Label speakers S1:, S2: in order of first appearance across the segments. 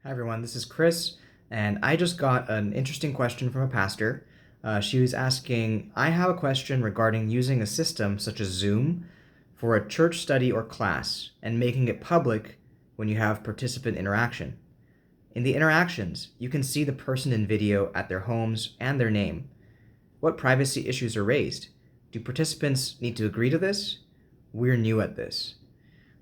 S1: Hi, everyone. This is Chris, and I just got an interesting question from a pastor. She was asking, I have a question regarding using a system such as Zoom for a church study or class and making it public when you have participant interaction. In the interactions, you can see the person in video at their homes and their name. What privacy issues are raised? Do participants need to agree to this? We're new at this.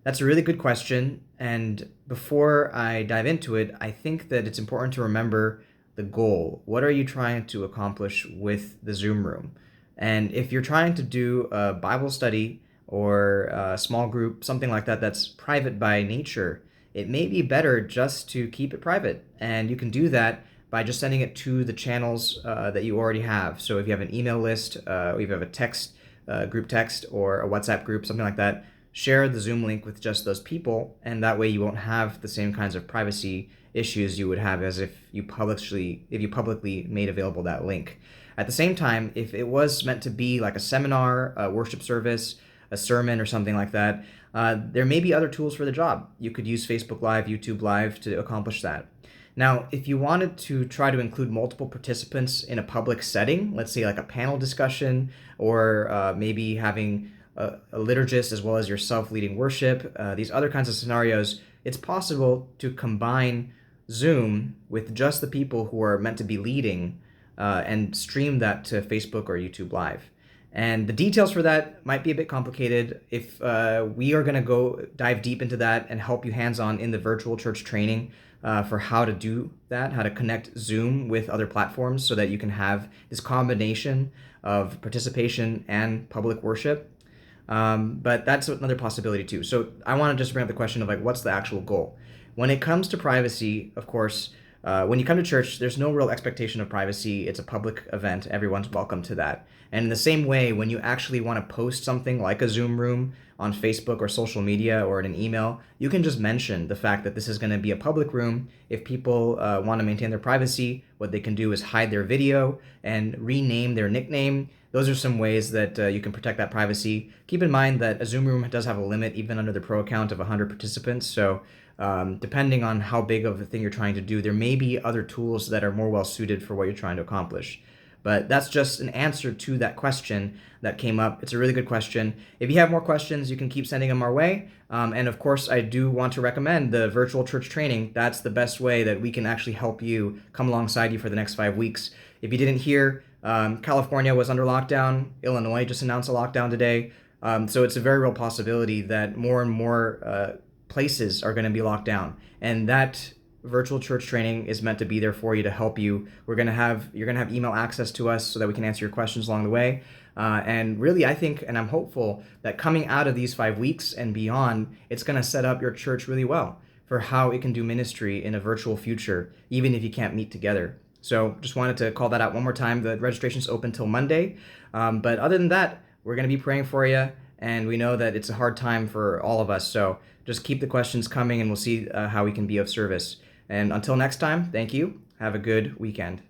S1: That's a really good question. And before I dive into it, I think that it's important to remember the goal. What are you trying to accomplish with the Zoom room? And if you're trying to do a Bible study or a small group, something like that, that's private by nature, it may be better just to keep it private. And you can do that by just sending it to the channels that you already have. So if you have an email list, if you have a text, group text, or a WhatsApp group, something like that, share the Zoom link with just those people, and that way you won't have the same kinds of privacy issues you would have as if you publicly made available that link. At the same time, if it was meant to be like a seminar, a worship service, a sermon, or something like that, there may be other tools for the job. You could use Facebook Live, YouTube Live to accomplish that. Now, if you wanted to try to include multiple participants in a public setting, let's say like a panel discussion, or maybe having a liturgist as well as yourself leading worship, these other kinds of scenarios, it's possible to combine Zoom with just the people who are meant to be leading and stream that to Facebook or YouTube Live. And the details for that might be a bit complicated. If we are going to go dive deep into that and help you hands on in the virtual church training for how to do that, how to connect Zoom with other platforms so that you can have this combination of participation and public worship. But that's another possibility too. So I want to just bring up the question of like, what's the actual goal? When it comes to privacy, of course, when you come to church, there's no real expectation of privacy. It's a public event. Everyone's welcome to that. And in the same way, when you actually want to post something like a Zoom room on Facebook or social media or in an email, you can just mention the fact that this is going to be a public room. If people want to maintain their privacy, what they can do is hide their video and rename their nickname. Those are some ways that you can protect that privacy. Keep in mind that a Zoom room does have a limit, even under the pro account of 100 participants. So depending on how big of a thing you're trying to do, there may be other tools that are more well suited for what you're trying to accomplish. But that's just an answer to that question that came up. It's a really good question. If you have more questions, you can keep sending them our way. And of course, I do want to recommend the virtual church training. That's the best way that we can actually help you come alongside you for the next 5 weeks. If you didn't hear, California was under lockdown. Illinois just announced a lockdown today. So it's a very real possibility that more and more places are going to be locked down. And that virtual church training is meant to be there for you to help you. You're going to have email access to us so that we can answer your questions along the way. And really, I think, and I'm hopeful that coming out of these 5 weeks and beyond, it's going to set up your church really well for how it can do ministry in a virtual future, even if you can't meet together. So just wanted to call that out one more time. The registration's open till Monday. But other than that, we're going to be praying for you. And we know that it's a hard time for all of us. So just keep the questions coming and we'll see how we can be of service. And until next time, thank you. Have a good weekend.